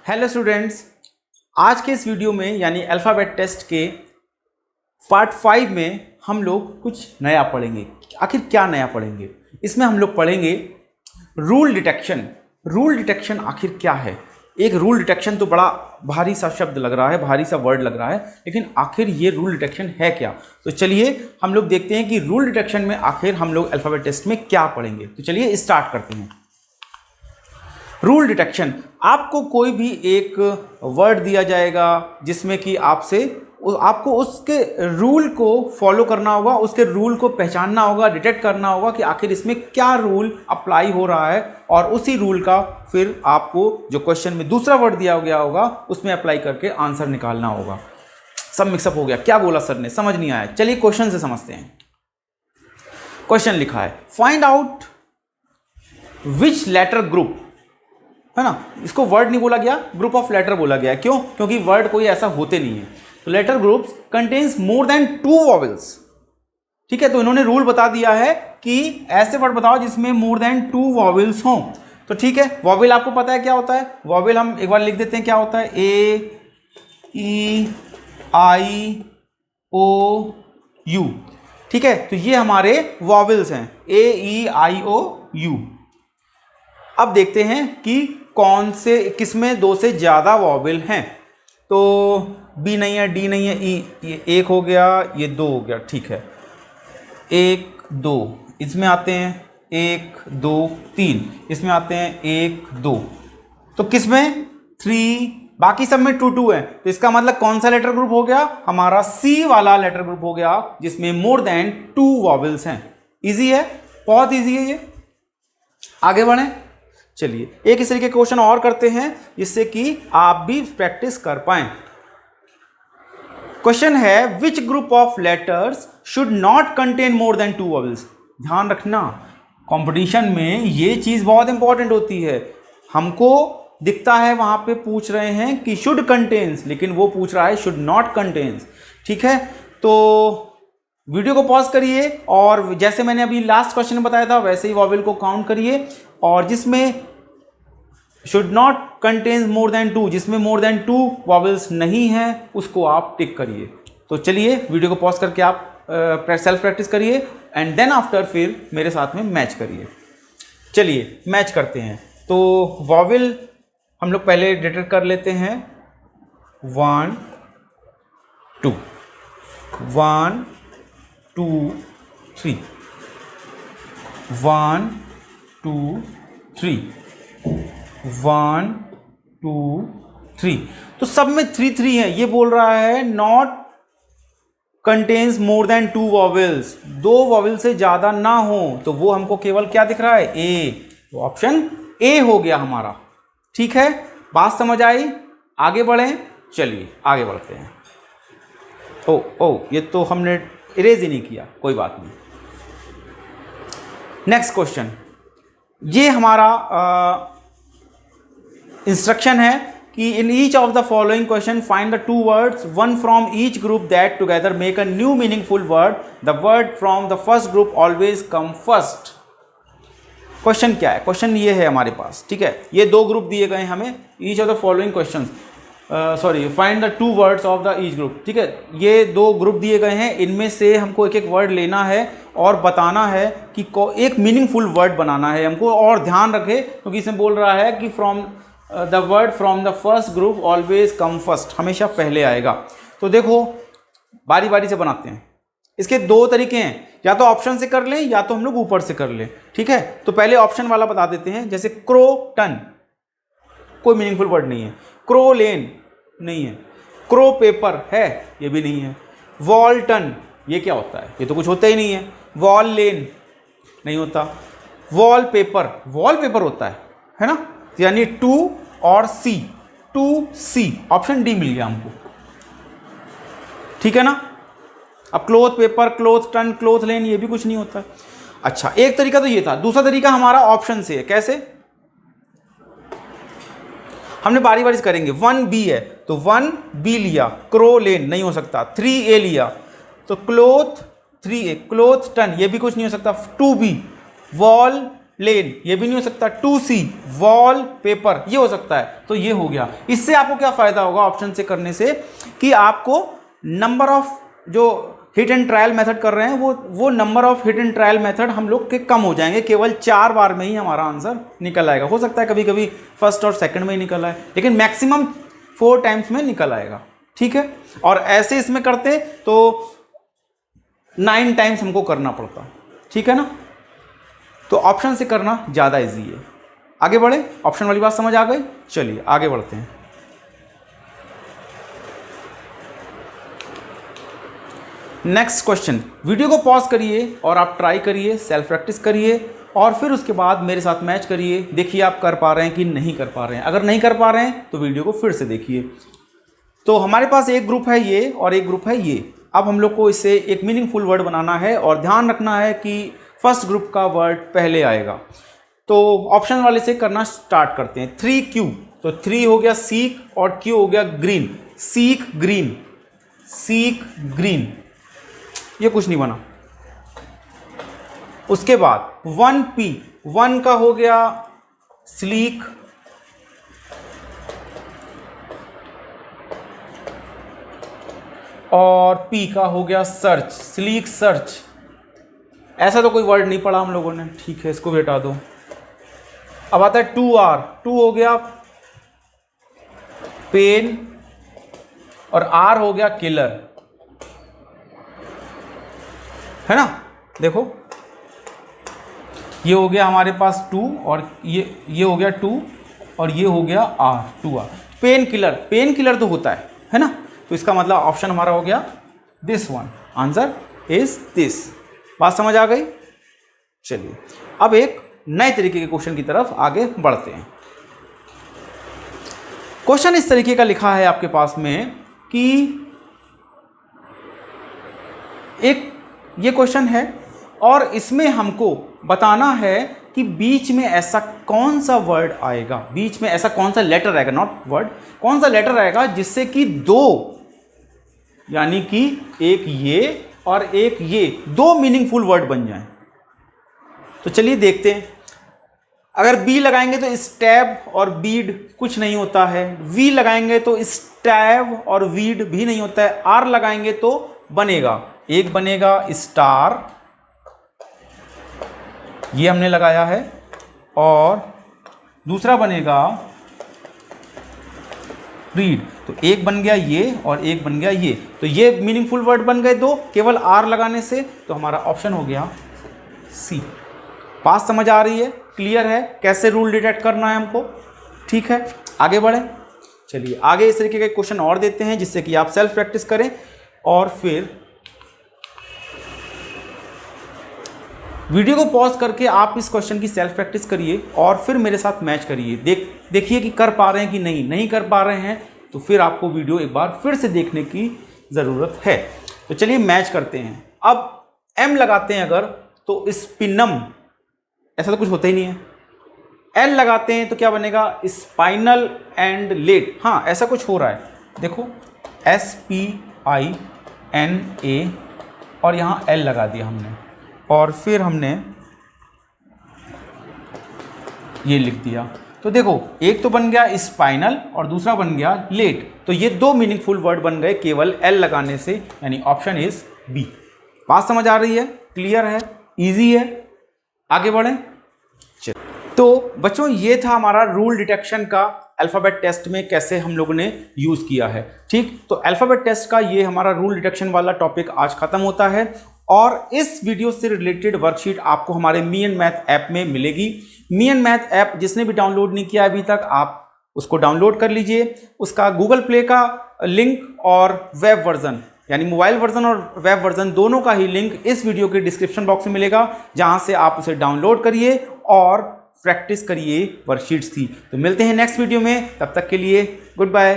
Hello students, आज के इस वीडियो में यानी अल्फ़ाबेट टेस्ट के पार्ट 5 में हम लोग कुछ नया पढ़ेंगे। आखिर क्या नया पढ़ेंगे? इसमें हम लोग पढ़ेंगे रूल डिटेक्शन। रूल डिटेक्शन आखिर क्या है? एक रूल डिटेक्शन तो बड़ा भारी सा शब्द लग रहा है, भारी सा वर्ड लग रहा है, लेकिन आखिर ये रूल डिटेक्शन है क्या? तो चलिए हम लोग देखते हैं कि रूल डिटेक्शन में आखिर हम लोग अल्फ़ाबेट टेस्ट में क्या पढ़ेंगे। तो चलिए स्टार्ट करते हैं। रूल डिटेक्शन, आपको कोई भी एक वर्ड दिया जाएगा जिसमें कि आपको उसके रूल को फॉलो करना होगा, उसके रूल को पहचानना होगा, डिटेक्ट करना होगा कि आखिर इसमें क्या रूल अप्लाई हो रहा है, और उसी रूल का फिर आपको जो क्वेश्चन में दूसरा वर्ड दिया गया होगा उसमें अप्लाई करके आंसर निकालना होगा। सब मिक्सअप हो गया? क्या बोला सर ने, समझ नहीं आया? चलिए क्वेश्चन से समझते हैं। क्वेश्चन लिखा है find out which letter group, है ना, इसको वर्ड नहीं बोला गया, ग्रुप ऑफ लेटर बोला गया। क्यों? क्योंकि वर्ड कोई ऐसा होते नहीं है। तो letter groups contains more than 2 vowels. ठीक है, तो इन्होंने रूल बता दिया है कि ऐसे वर्ड बताओ जिसमें मोर देन 2 वॉवेल्स हों। तो ठीक है, वॉवेल आपको पता है क्या होता है? वॉवेल हम एक बार लिख देते हैं, क्या होता है? ए ई आई ओ यू। ठीक है, तो ये हमारे वॉवेल्स हैं, ए ई आई ओ यू। अब देखते हैं कि कौन से किसमें 2 से ज़्यादा वॉवेल हैं। तो बी नहीं है, डी नहीं है, ई, ये 1 हो गया, ये 2 हो गया। ठीक है, 1 2 इसमें आते हैं, 1 2 3 इसमें आते हैं, 1 2। तो किसमें? 3, बाकी सब में 2 2 है। तो इसका मतलब कौन सा लेटर ग्रुप हो गया? हमारा सी वाला लेटर ग्रुप हो गया, जिसमें मोर देन 2 वॉवेल्स हैं। इजी है, बहुत इजी है ये। आगे बढ़ें। चलिए एक इस तरीके के क्वेश्चन और करते हैं जिससे कि आप भी प्रैक्टिस कर पाएं। क्वेश्चन है which group of letters should not contain more than 2 vowels. ध्यान रखना, कंपटीशन में ये चीज बहुत इंपॉर्टेंट होती है। हमको दिखता है वहां पे पूछ रहे हैं कि शुड कंटेन्स, लेकिन वो पूछ रहा है शुड नॉट कंटेन्स। ठीक है, तो वीडियो को पॉज करिए और जैसे मैंने अभी लास्ट क्वेश्चन में बताया था वैसे ही वॉवेल को काउंट करिए, और जिसमें should not contains more than 2, जिसमें मोर देन 2 वॉवेल्स नहीं है, उसको आप टिक करिए। तो चलिए वीडियो को पॉज करके आप सेल्फ प्रैक्टिस करिए एंड देन आफ्टर फिर मेरे साथ में मैच करिए। चलिए मैच करते हैं। तो वॉवेल हम लोग पहले डिटेक्ट कर लेते हैं। 1 2 1 2 3 1 2 3 1 2 3। तो सब में 3 3 है। ये बोल रहा है not contains more than 2 vowels, 2 vowel से ज्यादा ना हो। तो वो हमको केवल क्या दिख रहा है? ए। तो ऑप्शन ए हो गया हमारा। ठीक है, बात समझ आई? आगे बढ़ें। चलिए आगे बढ़ते हैं। ओ ये तो हमने इरेज ही नहीं किया, कोई बात नहीं। नेक्स्ट क्वेश्चन, ये हमारा इंस्ट्रक्शन है कि in each of the following question find the 2 words, one from each group that together make a new meaningful word. The word from the first group always come first. Question क्या है? Question ये है हमारे पास। ठीक है, ये 2 group दिए गए हैं हमें। Each of the following question find the 2 words of the each group. ठीक है, ये 2 ग्रुप दिए गए हैं, इनमें से हमको एक एक वर्ड लेना है और बताना है कि एक मीनिंगफुल वर्ड बनाना है हमको। और ध्यान रखें क्योंकि इसमें बोल रहा है कि from the word from the first group always come first, हमेशा पहले आएगा। तो देखो बारी बारी से बनाते हैं। इसके 2 तरीके हैं, या तो ऑप्शन से कर लें या तो हम लोग ऊपर से कर लें। ठीक है, तो पहले ऑप्शन वाला बता देते हैं। जैसे क्रोटन, कोई मीनिंगफुल वर्ड नहीं है। क्रोलेन नहीं है। क्रो पेपर है, ये भी नहीं है। वॉल्टन, ये क्या होता है? ये तो कुछ होता ही नहीं है। वॉल लेन नहीं होता। वॉल पेपर होता है ना? यानी 2 और सी, 2C, ऑप्शन डी मिल गया हमको। ठीक है ना? अब cloth paper, cloth ton, cloth lane, ये भी कुछ नहीं होता। अच्छा, एक तरीका तो ये था। दूसरा तरीका हमारा ऑप्शन से है। कैसे? हमने बारी बारी से करेंगे। 1B है तो 1B लिया, क्रो लेन नहीं हो सकता। 3A लिया तो क्लोथ 3A, क्लोथ टन ये भी कुछ नहीं हो सकता। 2B वॉल प्लेन, ये भी नहीं हो सकता। 2C वॉल पेपर, ये हो सकता है। तो ये हो गया। इससे आपको क्या फायदा होगा ऑप्शन से करने से, कि आपको नंबर ऑफ जो हिट एंड ट्रायल मेथड कर रहे हैं वो number of hit and trial method हम लोग के कम हो जाएंगे। केवल 4 बार में ही हमारा आंसर निकल आएगा। हो सकता है कभी कभी फर्स्ट और सेकंड में ही निकल आए, लेकिन मैक्सिमम 4 टाइम्स में निकल आएगा। ठीक है। और ऐसे इसमें करते तो 9 टाइम्स हमको करना पड़ता। ठीक है ना। तो ऑप्शन से करना ज़्यादा इजी है। आगे बढ़े, ऑप्शन वाली बात समझ आ गई। चलिए आगे बढ़ते हैं। Next question. वीडियो को पॉज करिए और आप ट्राई करिए, सेल्फ प्रैक्टिस करिए और फिर उसके बाद मेरे साथ मैच करिए। देखिए आप कर पा रहे हैं कि नहीं कर पा रहे हैं। अगर नहीं कर पा रहे हैं तो वीडियो को फिर से देखिए। तो हमारे पास एक ग्रुप है ये और एक ग्रुप है ये। अब हम लोग को इससे एक मीनिंगफुल वर्ड बनाना है और ध्यान रखना है कि फर्स्ट ग्रुप का वर्ड पहले आएगा। तो ऑप्शन वाले से करना स्टार्ट करते हैं। 3Q, तो 3 हो गया सीक और Q हो गया green. Seek green, seek green, ये कुछ नहीं बना। उसके बाद 1P, 1 का हो गया स्लीक, और P का हो गया सर्च, स्लीक सर्च। ऐसा तो कोई वर्ड नहीं पढ़ा हम लोगों ने। ठीक है, इसको भी हटा दो। अब आता है 2R, 2 हो गया पेन और R हो गया किलर, है ना। देखो ये हो गया हमारे पास 2 और ये हो गया 2 और ये हो गया R, 2R। Pain killer, pain killer तो होता है ना। तो इसका मतलब ऑप्शन हमारा हो गया this one. Answer is this. बात समझ आ गई। चलिए अब एक नए तरीके के क्वेश्चन की तरफ आगे बढ़ते हैं। क्वेश्चन इस तरीके का लिखा है आपके पास में कि एक ये क्वेश्चन है और इसमें हमको बताना है कि बीच में ऐसा कौन सा वर्ड आएगा, बीच में ऐसा कौन सा लेटर आएगा, नॉट वर्ड, कौन सा लेटर आएगा जिससे कि 2, यानी कि एक ये और एक ये 2 मीनिंगफुल वर्ड बन जाएं। तो चलिए देखते हैं। अगर बी लगाएंगे तो स्टैब और बीड कुछ नहीं होता है। वी लगाएंगे तो स्टैब और वीड भी नहीं होता है। आर लगाएंगे तो बनेगा, एक बनेगा स्टार, ये हमने लगाया है, और दूसरा बनेगा रीड। तो एक बन गया ये और एक बन गया ये। तो ये मीनिंगफुल वर्ड बन गए 2 केवल आर लगाने से। तो हमारा ऑप्शन हो गया सी। बात समझ आ रही है, क्लियर है कैसे रूल डिटेक्ट करना है हमको। ठीक है, आगे बढ़े। चलिए आगे इस तरीके के क्वेश्चन और देते हैं जिससे कि आप सेल्फ प्रैक्टिस करें और फिर वीडियो को पॉज करके आप इस क्वेश्चन की सेल्फ प्रैक्टिस करिए और फिर मेरे साथ मैच करिए। देखिए कि कर पा रहे हैं कि नहीं कर पा रहे हैं तो फिर आपको वीडियो एक बार फिर से देखने की ज़रूरत है। तो चलिए मैच करते हैं। अब एम लगाते हैं अगर तो स्पिनम, ऐसा तो कुछ होता ही नहीं है। एल लगाते हैं तो क्या बनेगा, स्पाइनल एंड लेट। हाँ ऐसा कुछ हो रहा है, देखो SPINA और यहाँ एल लगा दिया हमने और फिर हमने ये लिख दिया। तो देखो एक तो बन गया स्पाइनल और दूसरा बन गया लेट। तो ये 2 मीनिंगफुल वर्ड बन गए केवल एल लगाने से, यानी ऑप्शन इज बी। बात समझ आ रही है, क्लियर है, इजी है। आगे बढ़ें। तो बच्चों ये था हमारा रूल डिटेक्शन का अल्फ़ाबेट टेस्ट में कैसे हम लोगों ने यूज़ किया है। ठीक, तो अल्फ़ाबेट टेस्ट का ये हमारा रूल डिटेक्शन वाला टॉपिक आज ख़त्म होता है और इस वीडियो से रिलेटेड वर्कशीट आपको हमारे मी एंड मैथ ऐप में मिलेगी। मी एंड मैथ ऐप जिसने भी डाउनलोड नहीं किया अभी तक, आप उसको डाउनलोड कर लीजिए। उसका गूगल प्ले का लिंक और वेब वर्जन यानी मोबाइल वर्जन और वेब वर्जन दोनों का ही लिंक इस वीडियो के डिस्क्रिप्शन बॉक्स में मिलेगा, जहां से आप उसे डाउनलोड करिए और प्रैक्टिस करिए वर्कशीट्स की। तो मिलते हैं नेक्स्ट वीडियो में, तब तक के लिए गुड बाय।